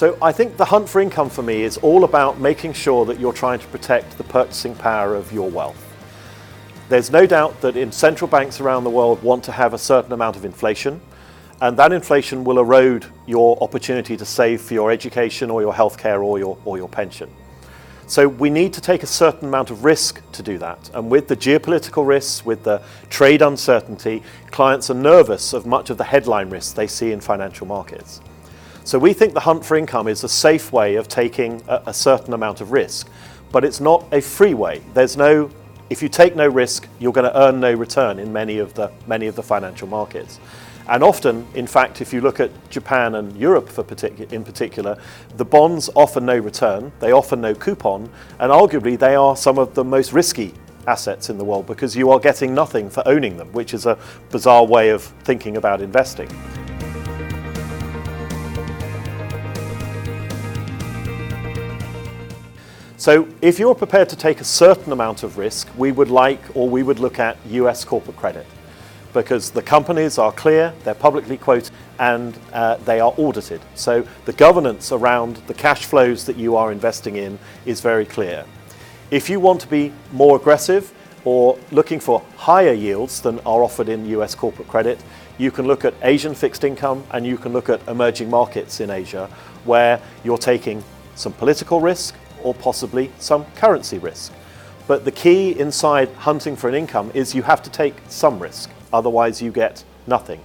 So I think the hunt for income for me is all about making sure that you're trying to protect the purchasing power of your wealth. There's no doubt that central banks around the world want to have a certain amount of inflation, and that inflation will erode your opportunity to save for your education or your healthcare or your pension. So we need to take a certain amount of risk to do that. And with the geopolitical risks, with the trade uncertainty, clients are nervous of much of the headline risks they see in financial markets. So we think the hunt for income is a safe way of taking a certain amount of risk, but it's not a free way. If you take no risk, you're going to earn no return in many of the financial markets. And often, in fact, if you look at Japan and Europe in particular, the bonds offer no return, they offer no coupon, and arguably they are some of the most risky assets in the world because you are getting nothing for owning them, which is a bizarre way of thinking about investing. So if you're prepared to take a certain amount of risk, we would look at US corporate credit, because the companies are clear, they're publicly quoted, and they are audited. So the governance around the cash flows that you are investing in is very clear. If you want to be more aggressive or looking for higher yields than are offered in US corporate credit, you can look at Asian fixed income and you can look at emerging markets in Asia, where you're taking some political risk or possibly some currency risk. But the key inside hunting for an income is you have to take some risk, otherwise you get nothing.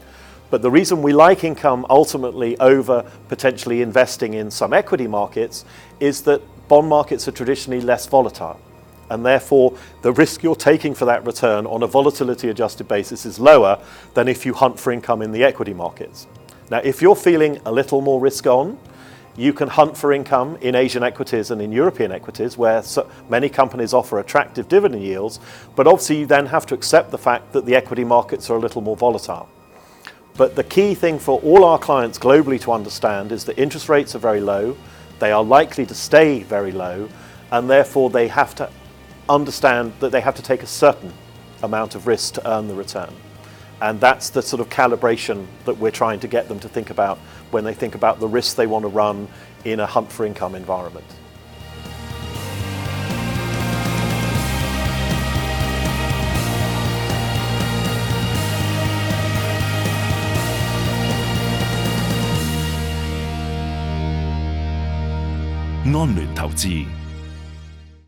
But the reason we like income ultimately over potentially investing in some equity markets is that bond markets are traditionally less volatile, and therefore the risk you're taking for that return on a volatility adjusted basis is lower than if you hunt for income in the equity markets. Now, if you're feeling a little more risk on, you can hunt for income in Asian equities and in European equities, where many companies offer attractive dividend yields, but obviously you then have to accept the fact that the equity markets are a little more volatile. But the key thing for all our clients globally to understand is that interest rates are very low, they are likely to stay very low, and therefore they have to understand that they have to take a certain amount of risk to earn the return. And that's the sort of calibration that we're trying to get them to think about when they think about the risks they want to run in a hunt for income environment.安聯投資